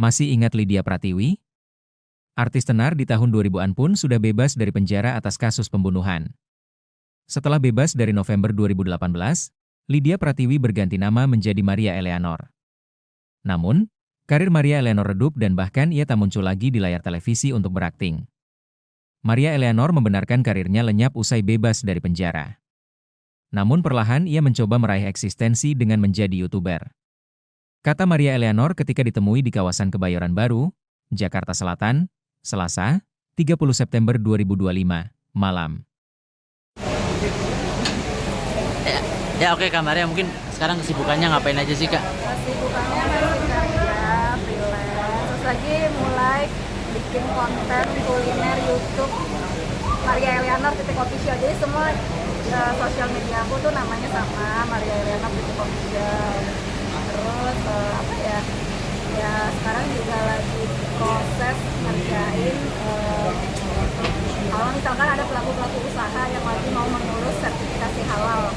Masih ingat Lydia Pratiwi? Artis tenar di tahun 2000-an pun sudah bebas dari penjara atas kasus pembunuhan. Setelah bebas dari November 2018, Lydia Pratiwi berganti nama menjadi Maria Eleanor. Namun, karir Maria Eleanor redup dan bahkan ia tak muncul lagi di layar televisi untuk berakting. Maria Eleanor membenarkan karirnya lenyap usai bebas dari penjara. Namun perlahan ia mencoba meraih eksistensi dengan menjadi YouTuber. Kata Maria Eleanor ketika ditemui di kawasan Kebayoran Baru, Jakarta Selatan, Selasa, 30 September 2025, malam. Oke Kak Maria, mungkin sekarang kesibukannya ngapain aja sih Kak? Kesibukannya masih kerja, freelance, terus lagi mulai bikin konten kuliner YouTube Maria Eleanor @official. Jadi semua sosial media aku tuh namanya sama, Maria Eleanor @official. Terus ya sekarang juga lagi proses ngerjain kalau misalkan ada pelaku usaha yang lagi mau mengurus sertifikasi halal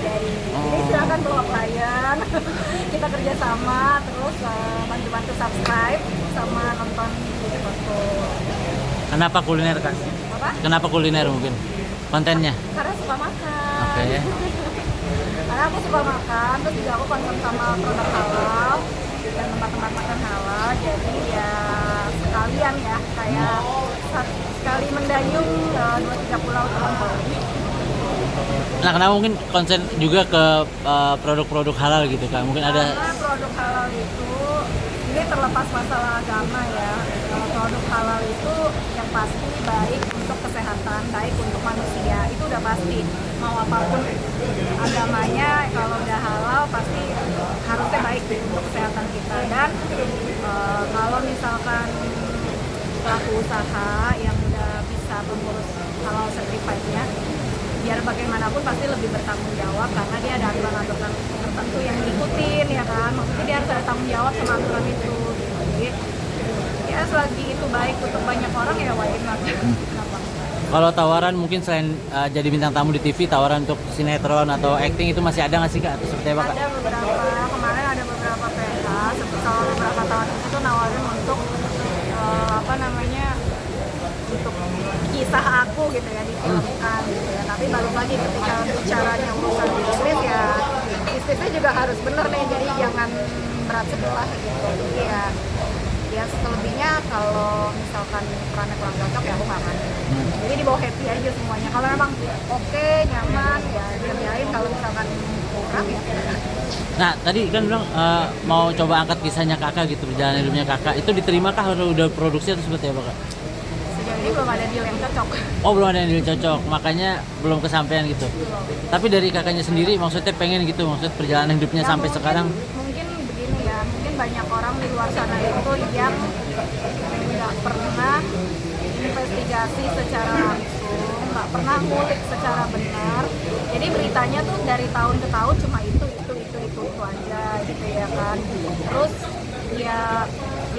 jadi silakan bawa klien kita kerjasama, terus bantu subscribe sama nonton video. Kenapa kuliner Kak? Apa? Kenapa kuliner mungkin? Kontennya? Karena suka makan. Oke ya. Karena aku suka makan, terus juga aku konsen sama produk halal dan tempat-tempat makan halal. Jadi ya sekalian ya, kayak sekali mendayung 2-3 pulau teman-teman. Nah, kenapa mungkin konsen juga ke produk-produk halal gitu Kak? Mungkin ada Karena produk halal itu, ini terlepas masalah agama ya. Kalau produk halal itu yang pasti baik untuk kesehatan, baik untuk manusia, itu udah pasti. Mau apapun agamanya, kalau udah halal pasti harusnya baik untuk kesehatan kita. Dan kalau misalkan pelaku usaha yang udah bisa mengurus halal certified-nya, biar bagaimanapun pasti lebih bertanggung jawab karena dia ada aturan-aturan tertentu yang diikutin ya kan. Maksudnya dia harus ada tanggung jawab sama aturan itu gitu. Jadi ya selagi itu baik untuk banyak orang ya why not. Kenapa? kalau tawaran mungkin selain jadi bintang tamu di TV, tawaran untuk sinetron atau acting itu masih ada nggak sih Kak? Atau seperti apa Kak? Ada beberapa, kemarin ada beberapa PH seperti beberapa tahun itu nawarin untuk untuk kisah aku gitu ya, difilmkan gitu ya. Tapi balik lagi ketika bicaranya urusan bisnis ya, bisnisnya juga harus bener nih, jadi jangan berat sebelah gitu. Jadi ya selebihnya kalau misalkan perannya kurang cocok ya aku nggak akan. Jadi dibawa happy aja semuanya. Kalau memang oke, nyaman ya dikerjain, kalau misalkan kurang ya. Nah, tadi kan bilang mau coba angkat kisahnya Kakak gitu, perjalanan hidupnya Kakak. Itu diterima kah atau udah produksi atau seperti apa Kak? Sejauh ini belum ada deal yang cocok. Oh, belum ada yang cocok, makanya belum kesampaian gitu. Tapi dari kakaknya sendiri maksudnya pengen gitu, maksud perjalanan hidupnya Ya, sampai sekarang. Mungkin begini ya, mungkin banyak orang di luar sana itu yang nggak pernah investigasi secara langsung, nggak pernah ngulik secara benar. Jadi beritanya tuh dari tahun ke tahun cuma itu aja gitu ya kan. Terus ya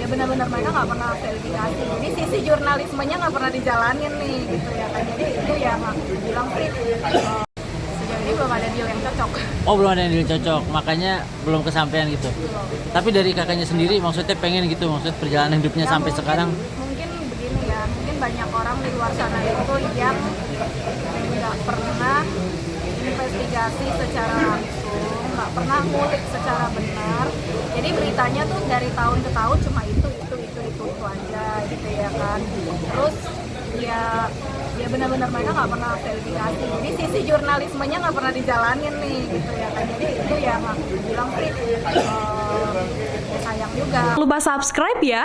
benar-benar mereka nggak pernah verifikasi. Jadi sisi jurnalismenya nggak pernah dijalanin nih gitu ya kan. Jadi itu ya aku bilang sih sejauh ini belum ada deal yang cocok. Oh, belum ada yang cocok, makanya belum kesampaian gitu. Tapi dari kakaknya sendiri maksudnya pengen gitu, maksud perjalanan hidupnya Ya, sampai sekarang. Mungkin begini ya, mungkin banyak orang di luar sana itu yang nggak pernah investigasi secara langsung, nggak pernah ngulik secara benar. Jadi beritanya tuh dari tahun ke tahun cuma itu aja gitu ya kan. Terus ya benar-benar mereka nggak pernah verifikasi. Jadi sisi jurnalismenya nggak pernah dijalanin nih gitu ya kan. Jadi itu ya aku bilang sih sayang juga. Lupa subscribe ya.